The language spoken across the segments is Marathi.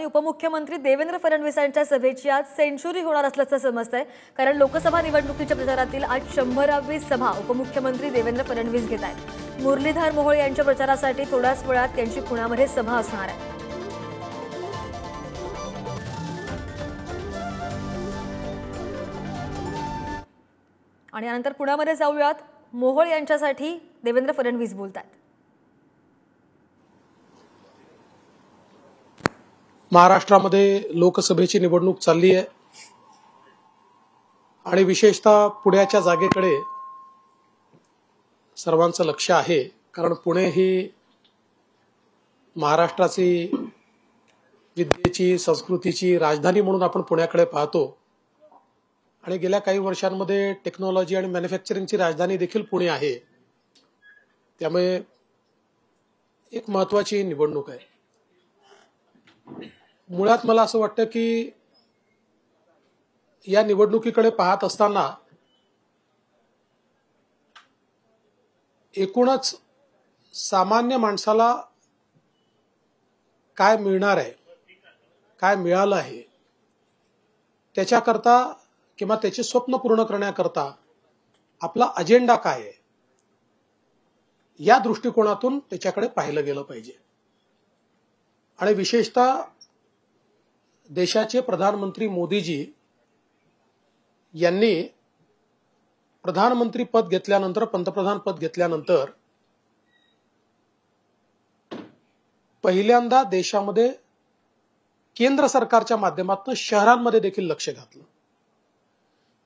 उपमुख्यमंत्री देवेंद्र फडणवीसांच्या सभेची आज सेंचुरी होणार असल्याचं समजतंय, कारण लोकसभा निवडणुकीच्या प्रचारातील आज 100वी सभा उपमुख्यमंत्री देवेंद्र फडणवीस घेत आहेत। मुरलीधर मोहोळ यांच्या प्रचारासाठी थोड्याच वेळात त्यांची पुण्यामध्ये सभा असणार आहे। आणि यानंतर पुण्यामध्ये जाऊयात, मोहोळ यांच्यासाठी देवेंद्र फडणवीस बोलतात। महाराष्ट्रामध्ये लोकसभेची निवडणूक चालली आहे आणि विशेषतः पुण्याच्या जागेकडे सर्वांचं लक्ष आहे, कारण पुणे ही महाराष्ट्राची विद्येची संस्कृतीची राजधानी म्हणून आपण पुण्याकडे पाहतो आणि गेल्या काही वर्षांमध्ये टेक्नॉलॉजी आणि मॅन्युफॅक्चरिंगची राजधानी देखील पुणे आहे। त्यामुळे एक महत्त्वाची निवडणूक आहे। मुळात मला असं वाटतं की या निवडणुकीकडे पाहत असताना एकूणच सामान्य माणसाला काय मिळणार आहे, काय मिळालं आहे, त्याच्याकरता किंवा त्याचे स्वप्न पूर्ण करण्याकरता आपला अजेंडा काय आहे, या दृष्टिकोनातून त्याच्याकडे पाहिलं गेलं पाहिजे। आणि विशेषतः देशाचे प्रधानमंत्री मोदीजी यांनी प्रधानमंत्री पद घेतल्यानंतर, पंतप्रधान पद घेतल्यानंतर पहिल्यांदा देशामध्ये केंद्र सरकारच्या माध्यमातून शहरांमध्ये देखील लक्ष घातलं।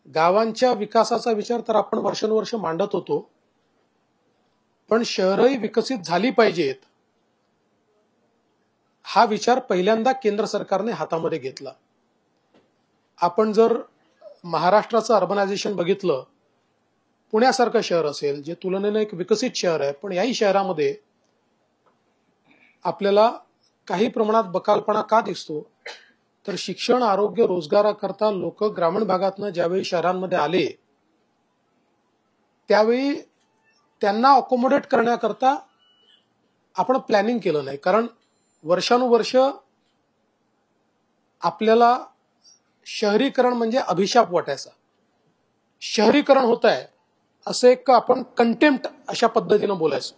गावांच्या विकासाचा विचार तर आपण वर्षानुवर्ष मांडत होतो, पण शहरही विकसित झाली पाहिजेत हा विचार पहिल्यांदा केंद्र सरकारने हातामध्ये घेतला। आपण जर महाराष्ट्राचं अर्बनायझेशन बघितलं, पुण्यासारखं शहर असेल जे तुलनेने एक विकसित शहर आहे, पण याही शहरामध्ये आपल्याला काही प्रमाणात बकालपणा का दिसतो, तर शिक्षण, आरोग्य, रोजगाराकरता लोक ग्रामीण भागातनं ज्यावेळी शहरांमध्ये आले त्यावेळी त्यांना अकोमोडेट करण्याकरता आपण प्लॅनिंग केलं नाही। कारण वर्षानुवर्ष आपल्याला शहरीकरण म्हणजे अभिशाप वाटायचा। शहरीकरण होत आहे असं एक आपण कंटेम्प्ट अशा पद्धतीनं बोलायचो,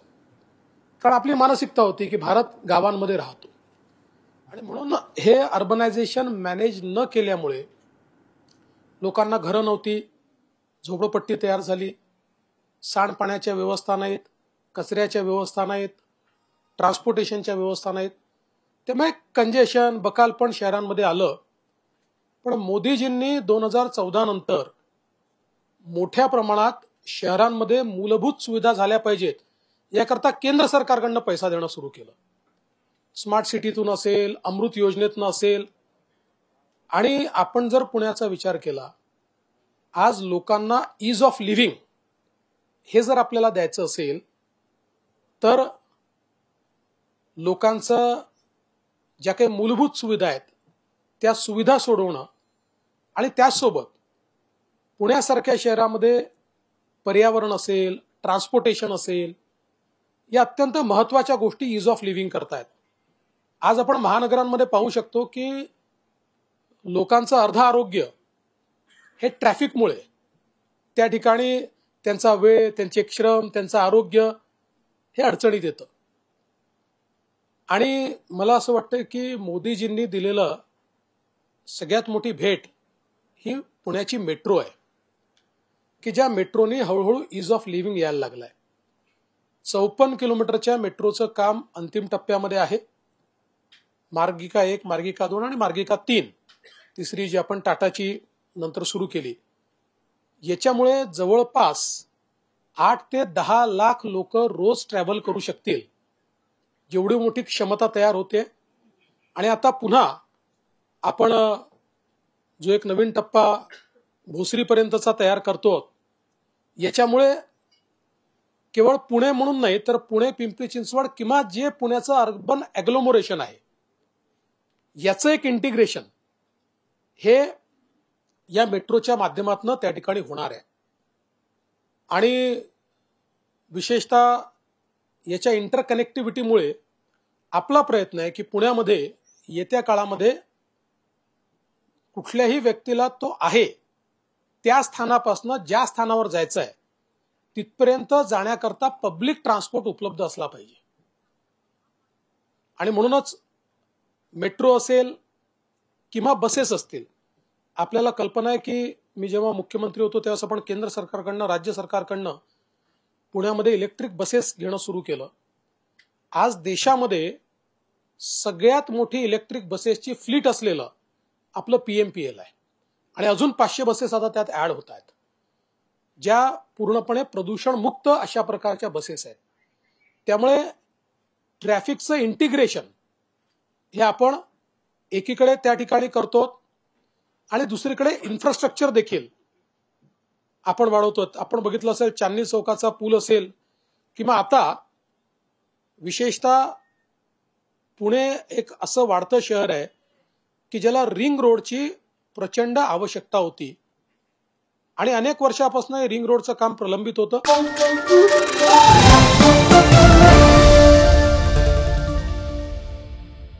कारण आपली मानसिकता होती की भारत गावांमध्ये राहतो। आणि म्हणून हे अर्बनायझेशन मॅनेज न केल्यामुळे लोकांना घरं नव्हती, झोपडपट्टी तयार झाली, सांडपाण्याच्या व्यवस्था नाहीत, कचऱ्याच्या व्यवस्था नाहीत, ट्रान्सपोर्टेशनच्या व्यवस्था नाहीत, त्यामुळे कंजेशन, बकालपण शहरांमध्ये आलं। पण मोदीजींनी 2014 नंतर मोठ्या प्रमाणात शहरांमध्ये मूलभूत सुविधा झाल्या पाहिजेत याकरता केंद्र सरकारकडनं पैसा देणं सुरू केलं। स्मार्ट सिटीतून असेल, अमृत योजनेतून असेल, आणि आपण जर पुण्याचा विचार केला, आज लोकांना ईज ऑफ लिव्हिंग हे जर आपल्याला द्यायचं असेल तर लोकांचं ज्या काही मूलभूत सुविधा आहेत त्या सुविधा सोडवणं आणि त्याचसोबत पुण्यासारख्या शहरामध्ये पर्यावरण असेल, ट्रान्सपोर्टेशन असेल, या अत्यंत महत्त्वाच्या गोष्टी ईज ऑफ लिव्हिंग करतायत। आज आपण महानगरांमध्ये पाहू शकतो की लोकांचं अर्ध आरोग्य हे ट्रॅफिकमुळे, त्या ठिकाणी त्यांचा वेळ, त्यांचे श्रम, त्यांचं आरोग्य हे अडचणीत येतं। आणि मला असं वाटतं की मोदीजींनी दिलेलं सगळ्यात मोठी भेट ही पुण्याची मेट्रो आहे, की ज्या मेट्रोने हळूहळू ईज ऑफ लिव्हिंग यायला लागलाय। 54 किलोमीटरच्या मेट्रोचं काम अंतिम टप्प्यामध्ये आहे। मार्गिका 1, मार्गिका 2 आणि मार्गिका 3, तिसरी जी आपण टाटाची नंतर सुरू केली, याच्यामुळे जवळपास 8 ते 10 लाख लोक रोज ट्रॅव्हल करू शकतील, एवढी मोठी क्षमता तयार होते। आणि आता पुन्हा आपण जो एक नवीन टप्पा भोसरीपर्यंतचा तयार करतो, याच्यामुळे केवळ पुणे म्हणून नाही तर पुणे, पिंपरी चिंचवड किंवा जे पुण्याचं अर्बन ॲग्लोमरेशन आहे याचं एक इंटिग्रेशन हे या मेट्रोच्या माध्यमातून त्या ठिकाणी होणार आहे। आणि विशेषतः याच्या इंटरकनेक्टिव्हिटीमुळे आपला प्रयत्न आहे की पुण्यामध्ये येत्या काळामध्ये कुठल्याही व्यक्तीला तो आहे त्या स्थानापासून ज्या स्थानावर जायचं आहे तिथपर्यंत जाण्याकरता पब्लिक ट्रान्सपोर्ट उपलब्ध असला पाहिजे. आणि म्हणूनच मेट्रो असेल किंवा बसेस असतील, आपल्याला कल्पना आहे की मी जेव्हा मुख्यमंत्री होतो तेव्हा आपण केंद्र सरकारकडनं राज्य सरकारकडनं पुण्यामध्ये इलेक्ट्रिक बसेस घेणं सुरू केलं. आज देशामध्ये सगळ्यात मोठी इलेक्ट्रिक बसेसची फ्लीट असलेलं आपलं PMPL आहे आणि अजून 500 बसेस आता त्यात ऍड होत आहेत, ज्या पूर्णपणे प्रदूषण मुक्त अशा प्रकारच्या बसेस आहेत. त्यामुळे ट्रॅफिकचं इंटिग्रेशन हे आपण एकीकडे त्या ठिकाणी करतो आणि दुसरीकडे इन्फ्रास्ट्रक्चर देखील आपण वाढवतो. आपण बघितलं असेल चांदणी चौकाचा पूल असेल किंवा आता विशेषतः पुणे एक असं वाढतं शहर आहे की ज्याला रिंग रोडची प्रचंड आवश्यकता होती आणि अनेक वर्षापासून रिंग रोडचं काम प्रलंबित होतं.